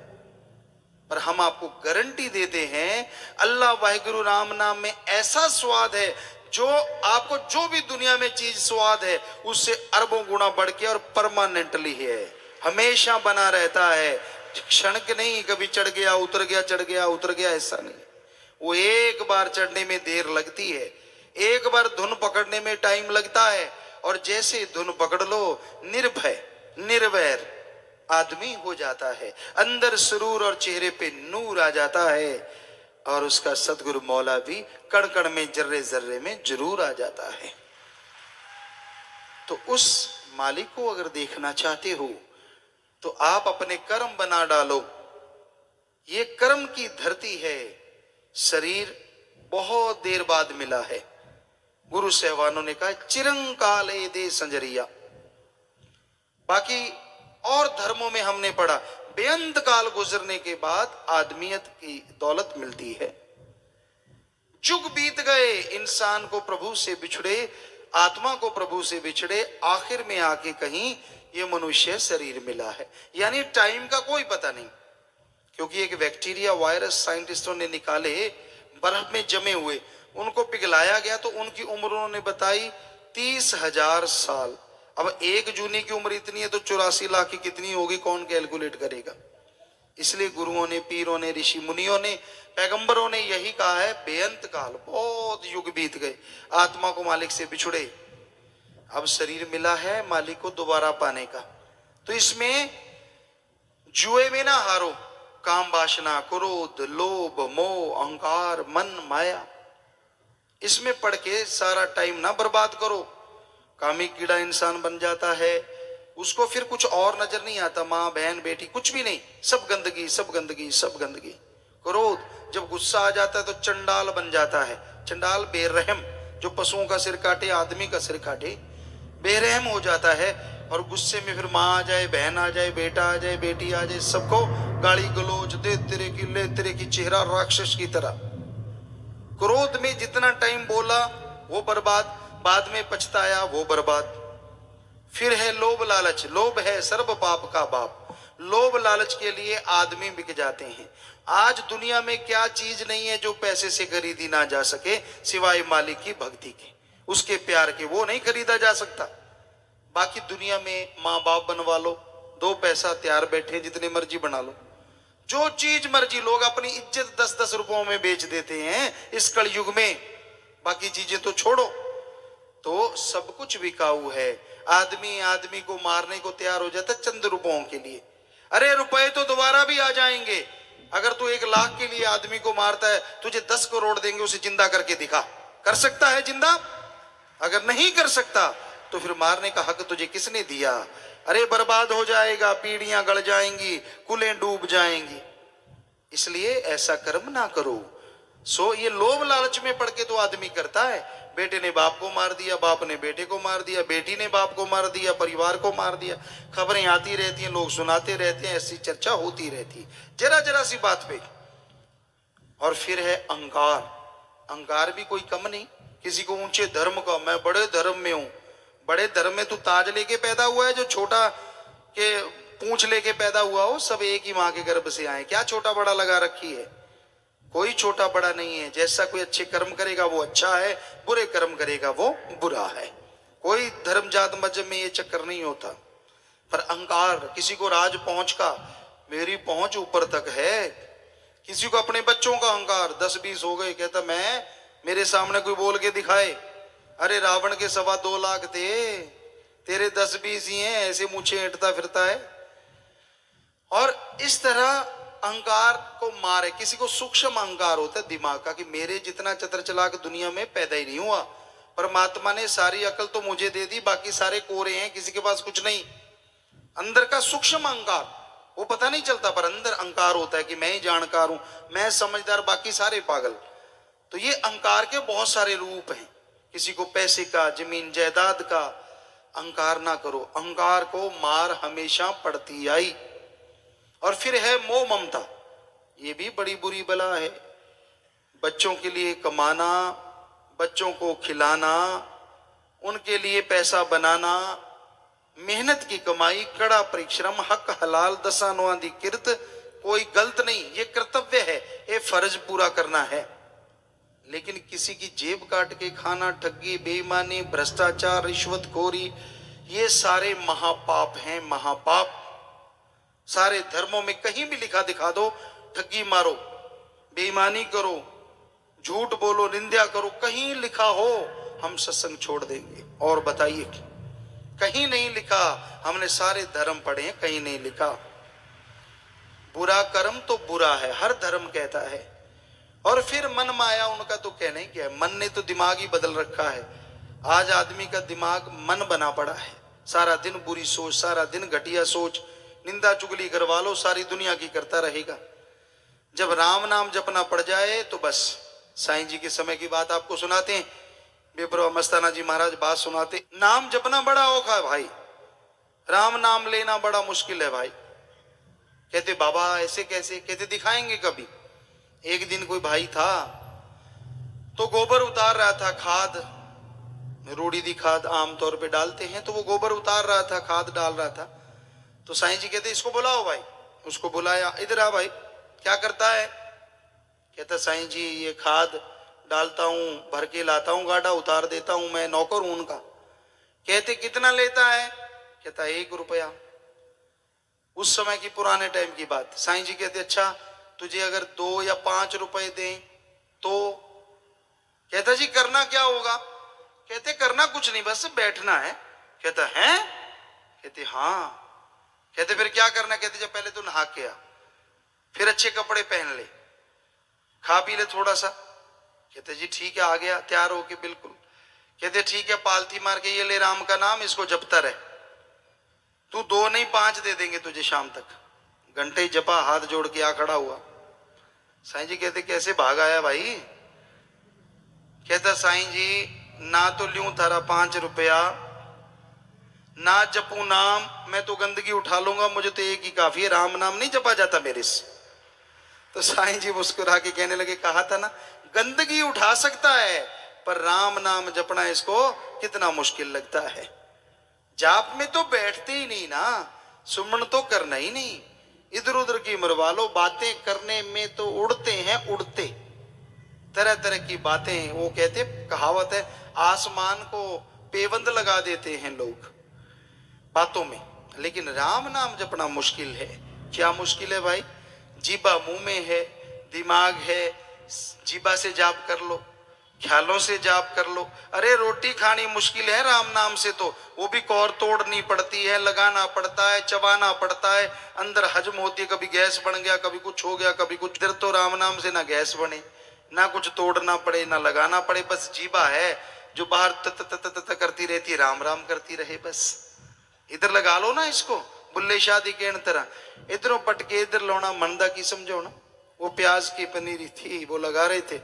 पर हम आपको गारंटी देते हैं अल्लाह वाहिगुरु राम नाम में ऐसा स्वाद है जो आपको जो भी दुनिया में चीज स्वाद है उससे अरबों गुना बढ़ के और परमानेंटली है, हमेशा बना रहता है। क्षण के नहीं, कभी चढ़ गया उतर गया, चढ़ गया उतर गया, ऐसा नहीं। वो एक बार चढ़ने में देर लगती है, एक बार धुन पकड़ने में टाइम लगता है, और जैसे धुन पकड़ लो निर्भय निर्वैर आदमी हो जाता है, अंदर सुरूर और चेहरे पे नूर आ जाता है, और उसका सतगुरु मौला भी कण कण में जर्रे जर्रे में जरूर आ जाता है। तो उस मालिक को अगर देखना चाहते हो तो आप अपने कर्म बना डालो। ये कर्म की धरती है, शरीर बहुत देर बाद मिला है। गुरु सहवानों ने कहा चिरंकाले दे संजरिया। बाकी और धर्मों में हमने पढ़ा बेअंत काल गुजरने के बाद आदमियत की दौलत मिलती है। जुग बीत गए, इंसान को प्रभु से बिछड़े, आत्मा को प्रभु से बिछड़े, आखिर में आके कहीं ये मनुष्य शरीर मिला है। यानी टाइम का कोई पता नहीं, क्योंकि एक बैक्टीरिया वायरस साइंटिस्टों ने निकाले बर्फ में जमे हुए, उनको पिघलाया गया तो उनकी उम्र उन्होंने बताई 30,000 साल। अब एक जूनी की उम्र इतनी है तो 84 लाख की कितनी होगी, कौन कैलकुलेट करेगा। इसलिए गुरुओं ने, पीरों ने, ऋषि मुनियों ने, पैगंबरों ने यही कहा है बेअंत काल, बहुत युग बीत गए, आत्मा को मालिक से बिछुड़े, अब शरीर मिला है मालिक को दोबारा पाने का। तो इसमें जुए में ना हारो, काम वासना क्रोध लोभ मोह अहंकार मन माया, इसमें पढ़ के सारा टाइम ना बर्बाद करो। कामी कीड़ा इंसान बन जाता है, उसको फिर कुछ और नजर नहीं आता, माँ बहन बेटी कुछ भी नहीं, सब गंदगी सब गंदगी सब गंदगी। क्रोध, जब गुस्सा आ जाता है तो चंडाल बन जाता है, चंडाल बेरहम, जो पशुओं का सिर काटे, आदमी का सिर काटे, बेरहम हो जाता है। और गुस्से में फिर माँ आ जाए, बहन आ जाए, बेटा आ जाए, बेटी आ जाए, सबको गाली गलौज दे, तेरे की ले, तेरे की, चेहरा राक्षस की तरह। क्रोध में जितना टाइम बोला वो बर्बाद, बाद में पछताया वो बर्बाद। फिर है लोभ लालच, लोभ है सर्व पाप का बाप। लोभ लालच के लिए आदमी बिक जाते हैं। आज दुनिया में क्या चीज नहीं है जो पैसे से खरीदी ना जा सके, सिवाय मालिक की भक्ति के, उसके प्यार के, वो नहीं खरीदा जा सकता। बाकी दुनिया में माँ बाप बनवा लो, 2 पैसा तैयार बैठे, जितने मर्जी बना लो, जो चीज मर्जी, लोग अपनी इज्जत 10-10 रुपयों में बेच देते हैं इस कलयुग में। बाकी चीजें तो छोड़ो, तो सब कुछ बिकाऊ है। आदमी आदमी को मारने को तैयार हो जाता चंद रुपयों के लिए। अरे रुपए तो दोबारा भी आ जाएंगे। अगर तू 1 लाख के लिए आदमी को मारता है, तुझे 10 करोड़ देंगे, उसे जिंदा करके दिखा। कर सकता है जिंदा? अगर नहीं कर सकता तो फिर मारने का हक तुझे किसने दिया? अरे बर्बाद हो जाएगा, पीढ़ियां गड़ जाएंगी, कुलें डूब जाएंगी। इसलिए ऐसा कर्म ना करो। सो ये लोभ लालच में पड़ के तो आदमी करता है। बेटे ने बाप को मार दिया, बाप ने बेटे को मार दिया, बेटी ने बाप को मार दिया, परिवार को मार दिया। खबरें आती रहती हैं, लोग सुनाते रहते हैं, ऐसी चर्चा होती रहती है जरा जरा सी बात पे। और फिर है अहंकार। अहंकार भी कोई कम नहीं। किसी को ऊंचे धर्म का, मैं बड़े धर्म में हूं। बड़े धर्म में तू ताज लेके पैदा हुआ है, जो छोटा के पूंछ लेके पैदा हुआ हो, सब एक ही मां के गर्भ से आए। क्या छोटा बड़ा लगा रखी है? कोई छोटा बड़ा नहीं है। जैसा कोई अच्छे कर्म करेगा वो अच्छा है, बुरे कर्म करेगा वो बुरा है। कोई धर्म जात मजहब में ये चक्कर नहीं होता। पर अहंकार, किसी को राज पहुंच का, मेरी पहुंच ऊपर तक है। किसी को अपने बच्चों का अहंकार, 10-20 हो गए, कहता मैं, मेरे सामने कोई बोल के दिखाए, अरे रावण के 2.25 लाख थे, तेरे 10-20 ही हैं, ऐसे मुझे ऐंठता फिरता है। और इस तरह अहंकार को मारे। किसी को सूक्ष्म अहंकार होता है दिमाग का, कि मेरे जितना चतर चलाक दुनिया में पैदा ही नहीं हुआ। परमात्मा ने सारी अकल तो मुझे दे दी, बाकी सारे कोरे हैं, किसी के पास कुछ नहीं। अंदर का सूक्ष्म अहंकार, वो पता नहीं चलता, पर अंदर अहंकार होता है कि मैं ही जानकार हूं, मैं समझदार, बाकी सारे पागल। तो ये अहंकार के बहुत सारे रूप हैं। किसी को पैसे का, जमीन जायदाद का अहंकार ना करो। अहंकार को मार हमेशा पड़ती आई। और फिर है मोह ममता। ये भी बड़ी बुरी बला है। बच्चों के लिए कमाना, बच्चों को खिलाना, उनके लिए पैसा बनाना, मेहनत की कमाई, कड़ा परिश्रम, हक हलाल, दशानुआदि किर्त, कोई गलत नहीं, ये कर्तव्य है, ये फर्ज पूरा करना है। लेकिन किसी की जेब काट के खाना, ठगी, बेईमानी, भ्रष्टाचार, रिश्वतखोरी, ये सारे महापाप हैं, महापाप। सारे धर्मों में कहीं भी लिखा दिखा दो, ठगी मारो, बेईमानी करो, झूठ बोलो, निंदा करो, कहीं लिखा हो हम सत्संग छोड़ देंगे। और बताइए, कहीं नहीं लिखा। हमने सारे धर्म पढ़े हैं, कहीं नहीं लिखा। बुरा कर्म तो बुरा है, हर धर्म कहता है। और फिर मन माया, उनका तो कहना ही क्या है। मन ने तो दिमाग ही बदल रखा है। आज आदमी का दिमाग मन बना पड़ा है। सारा दिन बुरी सोच, सारा दिन घटिया सोच, निंदा चुगली करवा लो, सारी दुनिया की करता रहेगा। जब राम नाम जपना पड़ जाए तो बस। साईं जी के समय की बात आपको सुनाते हैं। बेपरवाह मस्ताना जी महाराज बात सुनाते, नाम जपना बड़ा औखा है भाई, राम नाम लेना बड़ा मुश्किल है भाई। कहते बाबा ऐसे कैसे? कहते दिखाएंगे कभी। एक दिन कोई भाई था तो गोबर उतार रहा था, खाद, रूढ़ी दी खाद आमतौर पे डालते हैं, तो वो गोबर उतार रहा था, खाद डाल रहा था। तो साईं जी कहते इसको बुलाओ भाई। उसको बुलाया, इधर आ भाई, क्या करता है? कहता साईं जी ये खाद डालता हूं, भर के लाता हूं, गाड़ा उतार देता हूं, मैं नौकर हूं उनका। कहते कितना लेता है? कहता 1 रुपया। उस समय की, पुराने टाइम की बात। साईं जी कहते अच्छा तुझे अगर 2 या 5 रुपए दें तो? कहता जी करना क्या होगा? कहते करना कुछ नहीं, बस बैठना है। कहता है? कहते हाँ। कहते फिर क्या करना? कहते जब पहले तो नहा के आ, फिर अच्छे कपड़े पहन ले, खा पी ले थोड़ा सा। कहते जी ठीक है, आ गया तैयार होके बिल्कुल। कहते ठीक है, पालथी मार के ये ले राम का नाम, इसको जपता रहे, तू 2 नहीं 5 दे देंगे तुझे शाम तक। घंटे ही जपा, हाथ जोड़ के आ खड़ा हुआ। साईं जी कहते कैसे भाग आया भाई? कहता साईं जी ना तो ल्यूं थारा 5 रुपया, ना जपू नाम, मैं तो गंदगी उठा लूंगा, मुझे तो एक ही काफी है, राम नाम नहीं जपा जाता मेरे से। तो साईं जी मुस्कुरा के कहने लगे, कहा था ना गंदगी उठा सकता है, पर राम नाम जपना इसको कितना मुश्किल लगता है। जाप में तो बैठते ही नहीं ना, सुमन तो करना ही नहीं, इधर उधर की मरवा लो, बातें करने में तो उड़ते हैं, उड़ते तरह तरह की बातें। वो कहते, कहावत है, आसमान को पेबंद लगा देते हैं लोग बातों में, लेकिन राम नाम जपना मुश्किल है। क्या मुश्किल है भाई? जीबा मुंह में है, दिमाग है, जीबा से जाप कर लो, ख्यालों से जाप कर लो। अरे रोटी खानी मुश्किल है राम नाम से, तो वो भी कौर तोड़नी पड़ती है, लगाना पड़ता है, चबाना पड़ता है, अंदर हजम होती है, कभी गैस बन गया, कभी कुछ हो गया, कभी कुछ। इधर तो राम नाम से ना गैस बने, ना कुछ तोड़ना पड़े, ना लगाना पड़े, बस जीबा है जो बाहर तत तत तत करती रहती, राम राम करती रहे बस। इधर लगा लो ना इसको, बुल्ले शादी के तरह, इधरों पटके इधर लोना, मंदा की समझो ना। वो प्याज की पनीरी थी, वो लगा रहे थे,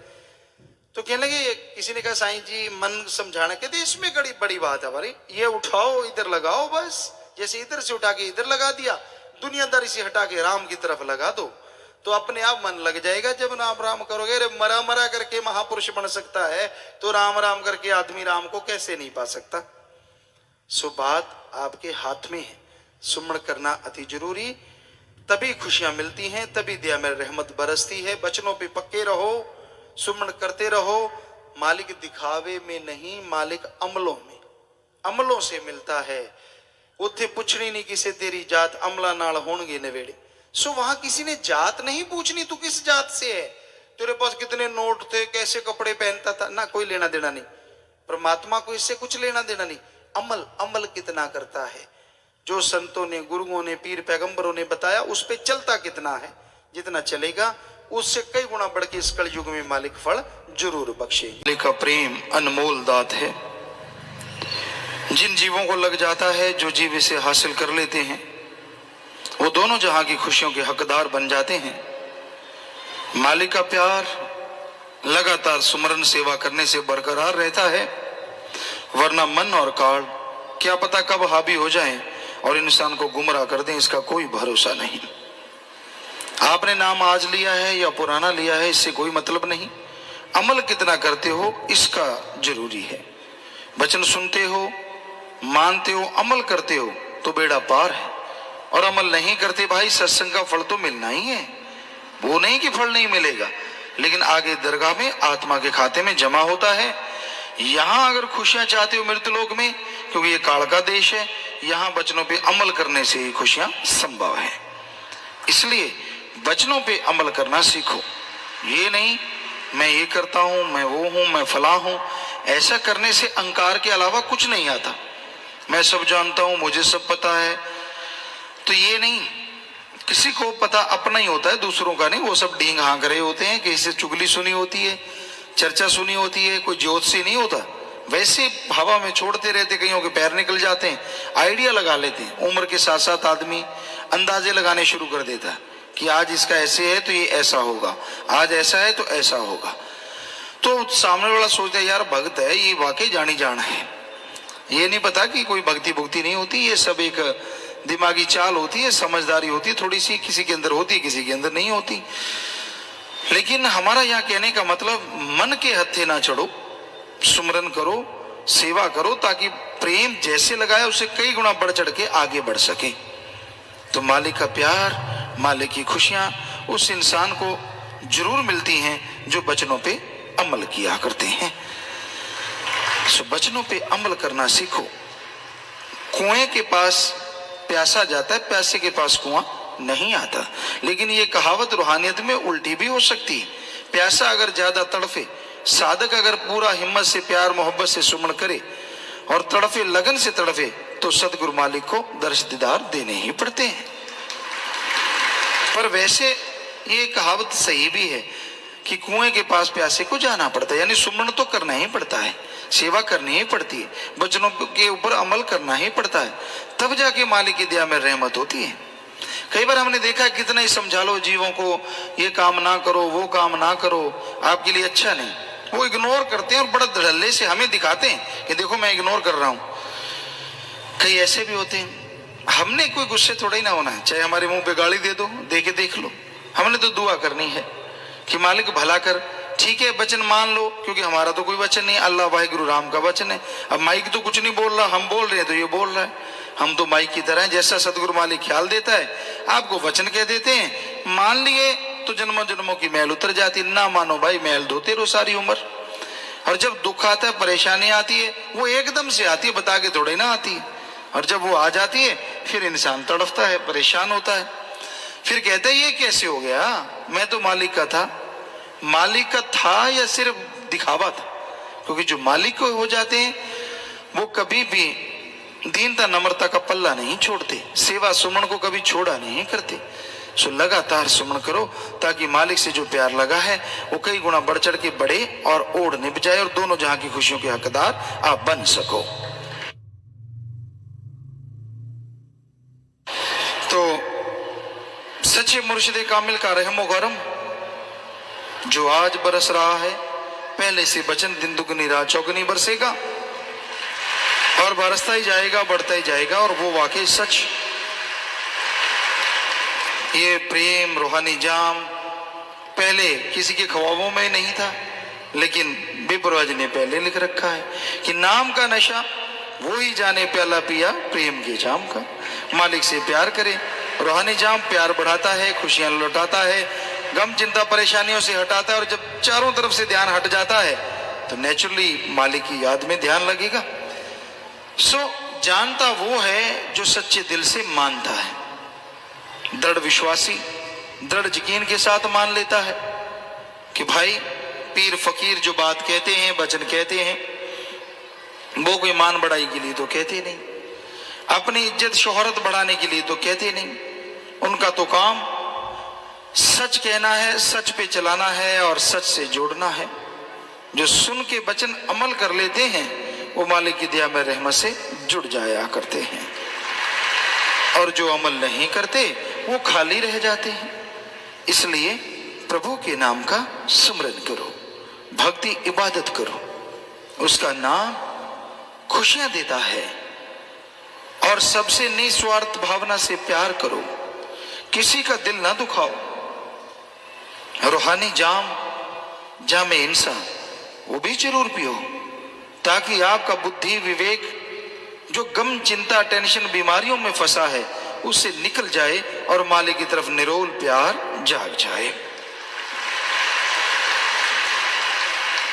तो कहने लगे, किसी ने कहा साईं जी मन समझाना, कहते इसमें बड़ी बड़ी बात है भाई, ये उठाओ इधर लगाओ बस, जैसे इधर से उठा के इधर लगा दिया, दुनियादारी से हटा के राम की तरफ लगा दो, तो अपने आप मन लग जाएगा। जब नाम राम करोगे, अरे मरा मरा करके महापुरुष बन सकता है, तो राम राम करके आदमी राम को कैसे नहीं पा सकता? सो बात आपके हाथ में है, सुमन करना अति जरूरी, तभी खुशियां मिलती हैं, तभी दया में रहमत बरसती है। बचनों पे पक्के रहो, सुमन करते रहो। मालिक दिखावे में नहीं, मालिक अमलों में, अमलों से मिलता है। उत्थे पूछनी नहीं किसे तेरी जात, अमला नाल होणगे नवेड़े। सो वहां किसी ने जात नहीं पूछनी, तू किस जात से है, तेरे पास कितने नोट थे, कैसे कपड़े पहनता था, ना, कोई लेना देना नहीं। परमात्मा को इससे कुछ लेना देना नहीं। अमल, अमल कितना करता है, जो संतों ने, गुरुओं ने, पीर पैगंबरों ने बताया, उस पे चलता कितना है। जितना चलेगा उससे कई गुना बढ़ के इस कलयुग में मालिक फल जरूर बख्शेगा। मालिक का प्रेम अनमोल दात है, जिन जीवों को लग जाता है, जो जीव इसे हासिल कर लेते हैं, वो दोनों जहां की खुशियों के हकदार बन जाते हैं। मालिक का प्यार लगातार सुमरन सेवा करने से बरकरार रहता है, वरना मन और काल क्या पता कब हावी हो जाएं और इंसान को गुमराह कर दें, इसका कोई भरोसा नहीं। आपने नाम आज लिया है या पुराना लिया है, इससे कोई मतलब नहीं। अमल कितना करते हो इसका जरूरी है। वचन सुनते हो, मानते हो, अमल करते हो तो बेड़ा पार है। और अमल नहीं करते भाई, सत्संग का फल तो मिलना ही है, वो नहीं कि फल नहीं मिलेगा, लेकिन आगे दरगाह में आत्मा के खाते में जमा होता है। यहां अगर खुशियां चाहते हो मृतलोक में, क्योंकि ये काल का देश है, यहां वचनों पे अमल करने से ही खुशियां संभव है। इसलिए वचनों पे अमल करना सीखो। ये नहीं मैं ये करता हूं, मैं वो हूं, मैं फला हूं, ऐसा करने से अहंकार के अलावा कुछ नहीं आता। मैं सब जानता हूं, मुझे सब पता है, तो ये नहीं। किसी को पता अपना ही होता है, दूसरों का नहीं। वो सब डींग हाँक रहे होते हैं, किसी से चुगली सुनी होती है, चर्चा सुनी होती है, कोई ज्योत से नहीं होता। वैसे हवा में छोड़ते रहते, कईयों के पैर निकल जाते हैं, आइडिया लगा लेते हैं। उम्र के साथ साथ आदमी अंदाजे लगाने शुरू कर देता है कि आज इसका ऐसे है तो ये ऐसा होगा, आज ऐसा है तो ऐसा होगा। तो सामने वाला सोचता है यार भक्त है, ये वाकई जानी जान है। ये नहीं पता कि कोई भक्ति भुक्ति नहीं होती, ये सब एक दिमागी चाल होती है, समझदारी होती है, थोड़ी सी किसी के अंदर होती है, किसी के अंदर नहीं होती। लेकिन हमारा यहाँ कहने का मतलब, मन के हत्थे ना चढ़ो, सुमरन करो, सेवा करो, ताकि प्रेम जैसे लगाया उससे कई गुना बढ़ चढ़ के आगे बढ़ सके। तो मालिक का प्यार, मालिक की खुशियां उस इंसान को जरूर मिलती हैं जो वचनों पे अमल किया करते हैं। सो वचनों पे अमल करना सीखो। कुएं के पास प्यासा जाता है, प्यासे के पास कुआं नहीं आता। लेकिन ये कहावत रूहानियत में उल्टी भी हो सकती है। प्यासा अगर ज्यादा तड़फे, साधक अगर पूरा हिम्मत से प्यार मोहब्बत से सुमन करे और तड़फे, लगन से तड़फे, तो सदगुरु मालिक को दर्श दीदार देने ही पड़ते हैं। पर वैसे ये कहावत सही भी है कि कुएं के पास प्यासे को जाना पड़ता है, यानी सुमन तो करना ही पड़ता है, सेवा करनी ही पड़ती है, वचनों के ऊपर अमल करना ही पड़ता है, तब जाके मालिक की दया में रहमत होती है। कई बार हमने देखा कितना ही समझा लो जीवों को, ये काम ना करो, वो काम ना करो, आपके लिए अच्छा नहीं। वो इग्नोर करते हैं और बड़ा धड़ल्ले से हमें दिखाते हैं कि देखो मैं इग्नोर कर रहा हूं। कई ऐसे भी होते हैं, हमने कोई गुस्से थोड़ा ही ना होना है, चाहे हमारे मुंह पे गाली दे दो, दे के देख लो, हमने तो दुआ करनी है कि मालिक भला कर। ठीक है, वचन मान लो, क्योंकि हमारा तो कोई वचन नहीं, अल्लाह वाहिगुरु राम का वचन है। अब माइक तो कुछ नहीं बोल रहा, हम बोल रहे हैं तो ये बोल रहा है। हम तो माइक की तरह है, जैसा सदगुरु मालिक ख्याल देता है आपको वचन कह देते हैं, मान लिए तो जन्मों जन्मों की मैल उतर जाती, ना मानो भाई मैल धोते रहो सारी उम्र। और जब दुख आता है, परेशानी आती है, वो एकदम से आती है, बता के थोड़े ना आती है। और जब वो आ जाती है फिर इंसान तड़फता है, परेशान होता है, फिर कहता है ये कैसे हो गया, मैं तो मालिक का था। मालिक का था या सिर्फ दिखावा था? क्योंकि जो मालिक को हो जाते हैं वो कभी भी दीनता नम्रता का पल्ला नहीं छोड़ते, सेवा सुमन को कभी छोड़ा नहीं करते। सो लगातार सुमन करो ताकि मालिक से जो प्यार लगा है वो कई गुना बढ़ चढ़ के बढ़े और ओढ़ निभ जाए और दोनों जहां की खुशियों के हकदार आप बन सको। तो सच्चे मुर्शिदे कामिल का रहमो करम जो आज बरस रहा है, पहले से वचन दिन दुगनी रात चौगनी बरसेगा और बरसता ही जाएगा, बढ़ता ही जाएगा। और वो वाकई सच, ये प्रेम रूहानी जाम पहले किसी के ख्वाबों में नहीं था, लेकिन बेपरवाह ने पहले लिख रखा है कि नाम का नशा वो ही जाने प्याला पिया प्रेम के जाम का। मालिक से प्यार करे, रूहानी जाम प्यार बढ़ाता है, खुशियां लौटाता है, गम चिंता परेशानियों से हटाता है। और जब चारों तरफ से ध्यान हट जाता है तो नेचुरली मालिक की याद में ध्यान लगेगा। सो जानता वो है जो सच्चे दिल से मानता है, दृढ़ विश्वासी, दृढ़ यकीन के साथ मान लेता है कि भाई पीर फकीर जो बात कहते हैं, वचन कहते हैं, वो कोई मान बढ़ाई के लिए तो कहते नहीं, अपनी इज्जत शोहरत बढ़ाने के लिए तो कहते नहीं। उनका तो काम सच कहना है, सच पे चलाना है और सच से जोड़ना है। जो सुन के वचन अमल कर लेते हैं वो मालिक की दया में रहमत से जुड़ जाया करते हैं, और जो अमल नहीं करते वो खाली रह जाते हैं। इसलिए प्रभु के नाम का स्मरण करो, भक्ति इबादत करो, उसका नाम खुशियां देता है। और सबसे निस्वार्थ भावना से प्यार करो, किसी का दिल ना दुखाओ। रूहानी जामे इंसान वो भी जरूर पियो, ताकि आपका बुद्धि विवेक जो गम चिंता टेंशन बीमारियों में फंसा है उससे निकल जाए और मालिक की तरफ निरोल प्यार जाग जाए।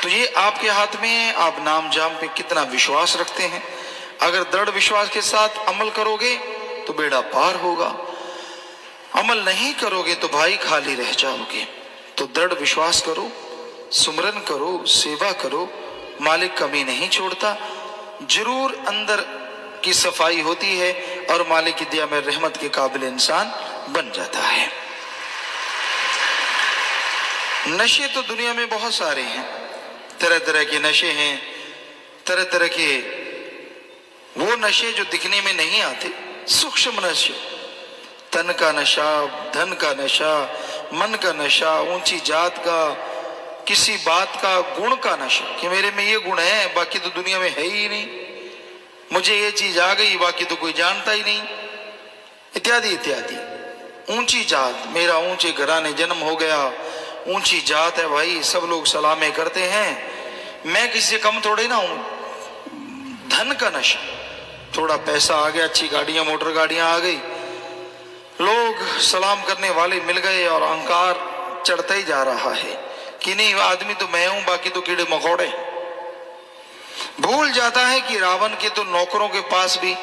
तो ये आपके हाथ में है, आप नाम जाम पे कितना विश्वास रखते हैं। अगर दृढ़ विश्वास के साथ अमल करोगे तो बेड़ा पार होगा, अमल नहीं करोगे तो भाई खाली रह जाओगे। तो दृढ़ विश्वास करो, सुमरन करो, सेवा करो, मालिक कमी नहीं छोड़ता। जरूर अंदर की सफाई होती है और मालिक की दया में रहमत के काबिल इंसान बन जाता है। नशे तो दुनिया में बहुत सारे हैं, तरह तरह के नशे हैं, तरह तरह के वो नशे जो दिखने में नहीं आते, सूक्ष्म नशे, तन का नशा, धन का नशा, मन का नशा, ऊंची जात का, किसी बात का, गुण का नशा कि मेरे में ये गुण है बाकी तो दुनिया में है ही नहीं, मुझे ये चीज आ गई बाकी तो कोई जानता ही नहीं, इत्यादि इत्यादि। ऊंची जात, मेरा ऊंचे घराने जन्म हो गया, ऊंची जात है भाई, सब लोग सलामे करते हैं, मैं किसी से कम थोड़े ना हूं। धन का नशा, थोड़ा पैसा आ गया, अच्छी गाड़ियां मोटर गाड़ियां आ गई, लोग सलाम करने वाले मिल गए और अहंकार चढ़ता ही जा रहा है कि नहीं आदमी तो मैं हूं बाकी तो कीड़े मकोड़े। भूल जाता है कि रावण के तो नौकरों के पास भी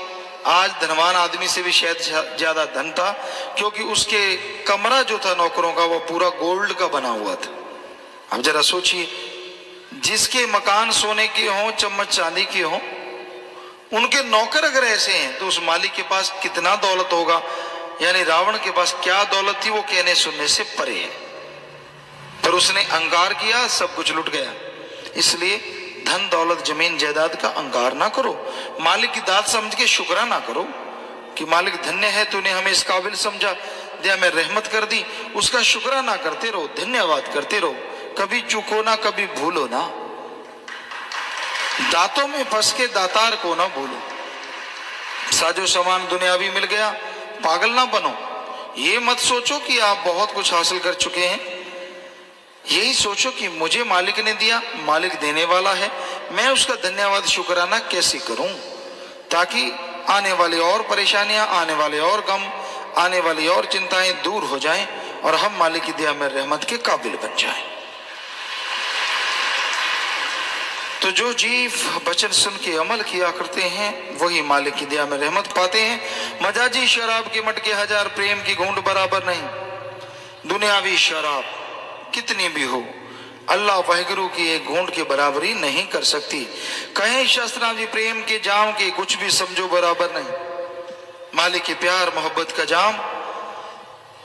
आज धनवान आदमी से भी शायद ज्यादा धन था, क्योंकि उसके कमरा जो था नौकरों का वो पूरा गोल्ड का बना हुआ था। अब जरा सोचिए, जिसके मकान सोने के हों, चम्मच चांदी के हों, उनके नौकर अगर ऐसे हैं तो उस मालिक के पास कितना दौलत होगा। यानी रावण के पास क्या दौलत थी वो कहने सुनने से परे है, पर उसने अहंकार किया, सब कुछ लुट गया। इसलिए धन दौलत जमीन जायदाद का अहंकार ना करो, मालिक की दात समझ के शुक्राना करो कि मालिक धन्य है, तूने हमें इस काबिल समझा, दया में रहमत कर दी। उसका शुक्राना करते रहो, धन्यवाद करते रहो, कभी चूको ना, कभी भूलो ना। दांतों में फंस के दातार को ना भूलो। साजो सामान दुनियावी मिल गया, पागल ना बनो। ये मत सोचो कि आप बहुत कुछ हासिल कर चुके हैं, यही सोचो कि मुझे मालिक ने दिया, मालिक देने वाला है, मैं उसका धन्यवाद शुक्राना कैसे करूं, ताकि आने वाली और परेशानियां, आने वाले और गम, आने वाली और चिंताएं दूर हो जाएं और हम मालिक की दया में रहमत के काबिल बन जाएं। तो जो जीव वचन सुन के अमल किया करते हैं वही मालिक की दया में रहमत पाते हैं। मजाजी शराब के मटके हजार, प्रेम की घूंट बराबर नहीं। दुनियावी शराब कितनी भी हो, अल्लाह वाहिगुरु की एक घूंट की बराबरी नहीं कर सकती। कहें शास्त्राम जी प्रेम के जाम के कुछ भी समझो बराबर नहीं। मालिक के प्यार मोहब्बत का जाम,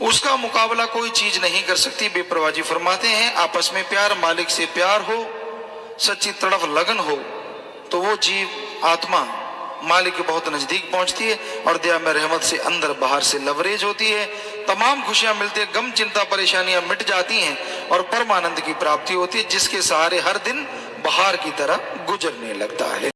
उसका मुकाबला कोई चीज नहीं कर सकती। बेपरवाह जी फरमाते हैं आपस में प्यार, मालिक से प्यार हो, सच्ची तड़फ लगन हो, तो वो जीव आत्मा मालिक के बहुत नजदीक पहुंचती है और दया में रहमत से अंदर बाहर से लवरेज होती है। तमाम खुशियां मिलती है, गम चिंता परेशानियां मिट जाती हैं और परमानंद की प्राप्ति होती है, जिसके सहारे हर दिन बहार की तरह गुजरने लगता है।